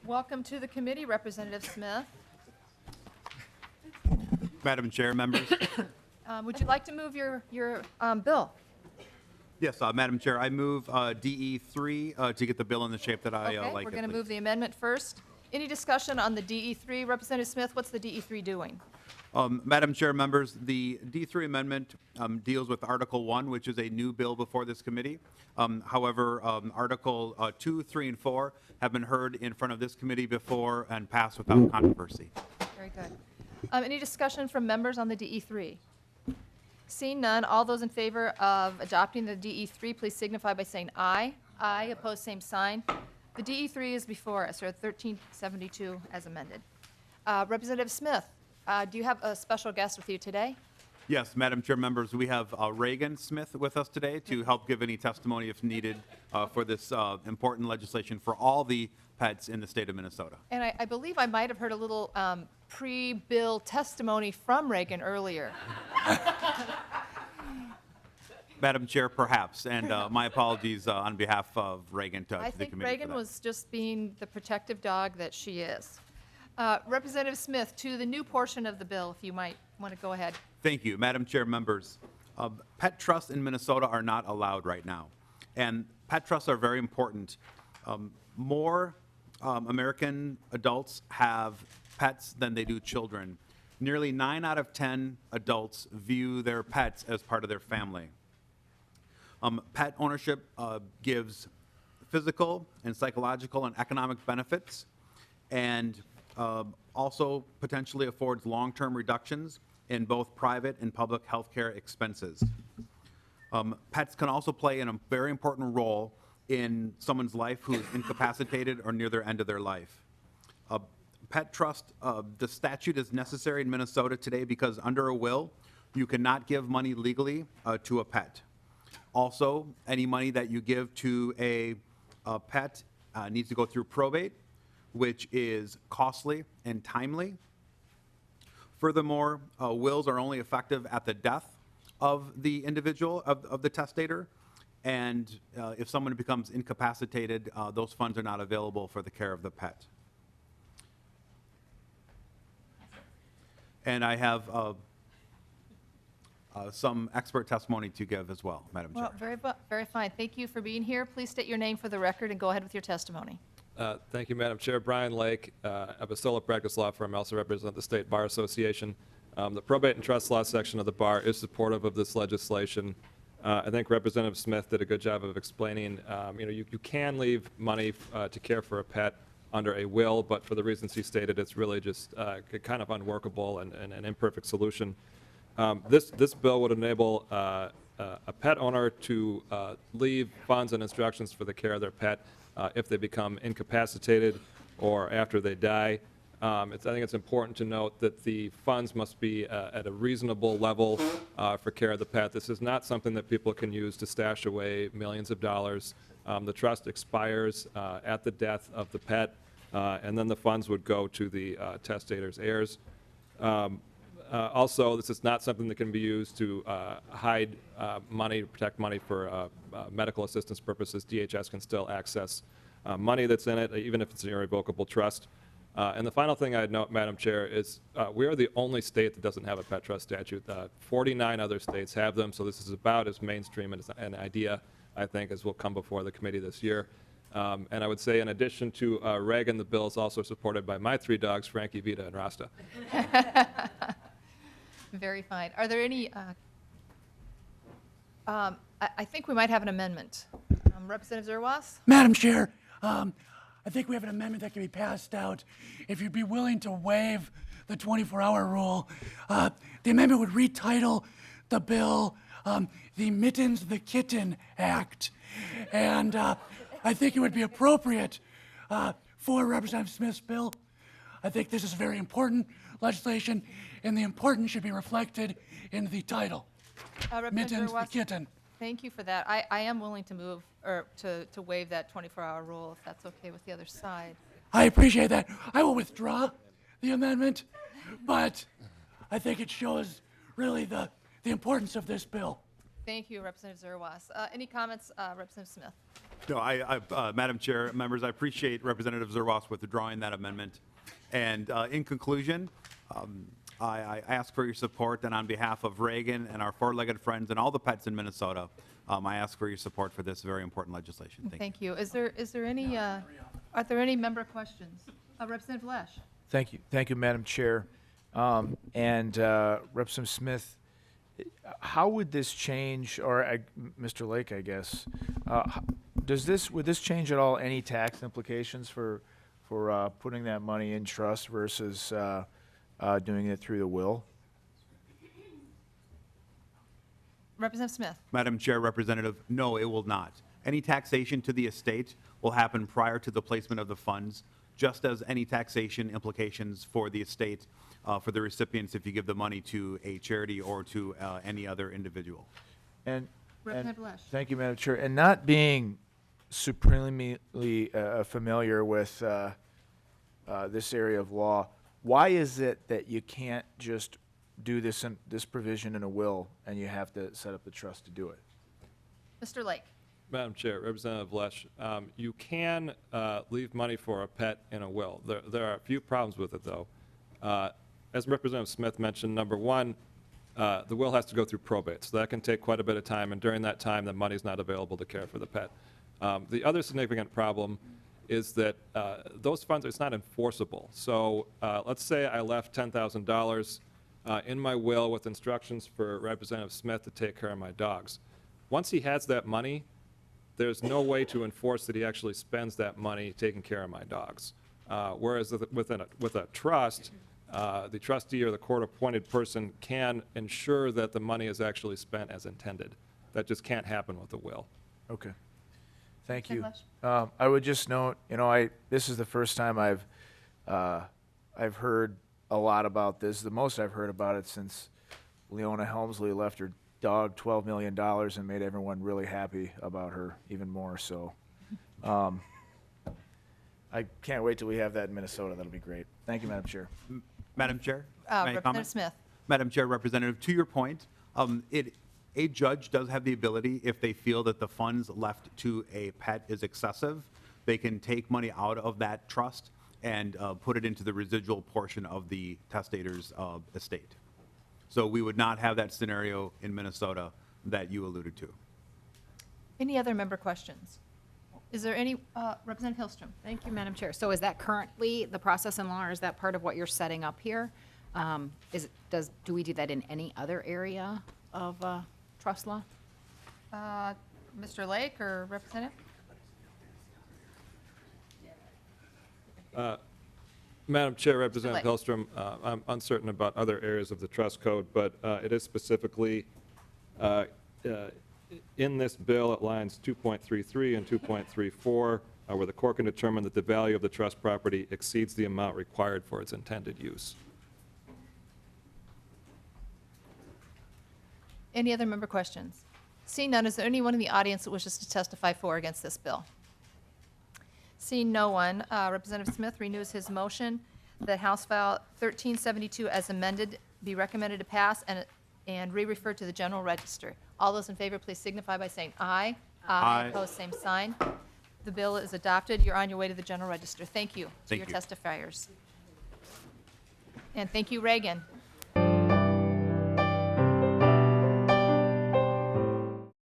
Welcome to the committee, Representative Smith. Madam Chair, members. Would you like to move your bill? Yes, Madam Chair, I move DE3 to get the bill in the shape that I Okay, like we're it, going to please. move the amendment first. Any discussion on the DE3? Representative Smith, what's the DE3 doing? Madam Chair, members, the D3 amendment deals with Article 1, which is a new bill before this committee. However, Article 2, 3, and 4 have been heard in front of this committee before and passed without controversy. Very good. Any discussion from members on the DE3? Seeing none, all those in favor of adopting the DE3, please signify by saying aye. Aye, opposed, same sign. The DE3 is before us, or 1372 as amended. Representative Smith, do you have a special guest with you today? Yes, Madam Chair, members, we have Reagan Smith with us today to help give any testimony if needed for this important legislation for all the pets in the state of Minnesota. And I believe I might have heard a little pre-bill testimony from Reagan earlier. Madam Chair, perhaps, and my apologies on behalf of Reagan to I the think committee. Reagan was just being the protective dog that she is. Representative Smith, to the new portion of the bill, if you might want to go ahead. Thank you, Madam Chair, members. Pet trusts in Minnesota are not allowed right now, and pet trusts are very important. More American adults have pets than they do children. Nearly 9 out of 10 adults view their pets as part of their family. Pet ownership gives physical and psychological and economic benefits, and also potentially affords long-term reductions in both private and public health care expenses. Pets can also play a very important role in someone's life who is incapacitated or near the end of their life. Pet trust, the statute is necessary in Minnesota today because under a will, you cannot give money legally to a pet. Also, any money that you give to a pet needs to go through probate, which is costly and timely. Furthermore, wills are only effective at the death of the individual, of the testator, and if someone becomes incapacitated, those funds are not available for the care of the pet. And I have some expert testimony to give as well, Madam Chair. Well, very fine. Thank you for being here. Please state your name for the record and go ahead with your testimony. Thank you, Madam Chair. Brian Lake of a solo practice law firm. I also represent the State Bar Association. The probate and trust law section of the bar is supportive of this legislation. I think Representative Smith did a good job of explaining, you can leave money to care for a pet under a will, but for the reasons he stated, it's really just kind of unworkable and an imperfect solution. This bill would enable a pet owner to leave funds and instructions for the care of their pet if they become incapacitated or after they die. I think it's important to note that the funds must be at a reasonable level for care of the pet. This is not something that people can use to stash away millions of dollars. The trust expires at the death of the pet, and then the funds would go to the testator's heirs. Also, this is not something that can be used to hide money, protect money for medical assistance purposes. DHS can still access money that's in it, even if it's an irrevocable trust. And the final thing I'd note, Madam Chair, is we are the only state that doesn't have a pet trust statute. 49 other states have them, so this is about as mainstream as an idea, I think, as will come before the committee this year. And I would say, in addition to Reagan, the bill is also supported by my 3 dogs, Frankie, Vita, and Rasta. Very fine. Are there any, I think we might have an amendment. Representative Zerwas? Madam Chair, I think we have an amendment that can be passed out. If you'd be willing to waive the 24-hour rule, the amendment would retitle the bill the Mittens the Kitten Act. And I think it would be appropriate for Representative Smith's bill. I think this is very important legislation, and the importance should be reflected in the title. Mittens the Kitten. Thank you for that. I am willing to move, or to waive that 24-hour rule, if that's okay with the other side. I appreciate that. I will withdraw the amendment, but I think it shows really the importance of this bill. Thank you, Representative Zerwas. Any comments, Representative Smith? No, Madam Chair, members, I appreciate Representative Zerwas withdrawing that amendment. And in conclusion, I ask for your support, and on behalf of Reagan and our four-legged friends and all the pets in Minnesota, I ask for your support for this very important legislation. Thank you. Thank you. Is there any, are there any member questions? Representative Lesh? Thank you, Madam Chair. Representative Smith, how would this change, or Mr. Lake, I guess, would this change at all any tax implications for putting that money in trust versus doing it through the will? Representative Smith? Madam Chair, Representative, no, it will not. Any taxation to the estate will happen prior to the placement of the funds, just as any taxation implications for the estate, for the recipients if you give the money to a charity or to any other individual. Representative Lesh? Thank you, Madam Chair. And not being supremely familiar with this area of law, why is it that you can't just do this provision in a will and you have to set up the trust to do it? Mr. Lake? Madam Chair, Representative Lesh, you can leave money for a pet in a will. There are a few problems with it, though. As Representative Smith mentioned, number one, the will has to go through probate, so that can take quite a bit of time, and during that time, the money's not available to care for the pet. The other significant problem is that those funds, it's not enforceable. So let's say I left $10,000 in my will with instructions for Representative Smith to take care of my dogs. Once he has that money, there's no way to enforce that he actually spends that money taking care of my dogs. Whereas with a trust, the trustee or the court-appointed person can ensure that the money is actually spent as intended. That just can't happen with a will. Okay. Thank you. Lesh? I would just note, this is the first time I've heard a lot about this. The most I've heard about it since Leona Helmsley left her dog $12 million and made everyone really happy about her even more. So I can't wait till we have that in Minnesota. That'll be great. Thank you, Madam Chair. Madam Chair, may I Representative comment? Smith? Madam Chair, Representative, to your point, a judge does have the ability, if they feel that the funds left to a pet is excessive, they can take money out of that trust and put it into the residual portion of the testator's estate. So we would not have that scenario in Minnesota that you alluded to. Any other member questions? Is there any, Representative Hillstrom? Thank you, Madam Chair. So is that currently the process in law, or is that part of what you're setting up here? Do we do that in any other area of trust law? Mr. Lake or Representative? Madam Chair, Representative Lake. Hillstrom, I'm uncertain about other areas of the trust code, but it is specifically in this bill at lines 2.33 and 2.34, where the court can determine that the value of the trust property exceeds the amount required for its intended use. Any other member questions? Seeing none, is there anyone in the audience that wishes to testify for or against this bill? Seeing no one, Representative Smith renews his motion that House File 1372 as amended be recommended to pass and re-referred to the General Register. All those in favor, please signify by saying aye. Aye. Opposed, same sign. The bill is adopted. You're on your way to the General Register. Thank you to Thank your you. testifiers. And thank you, Reagan.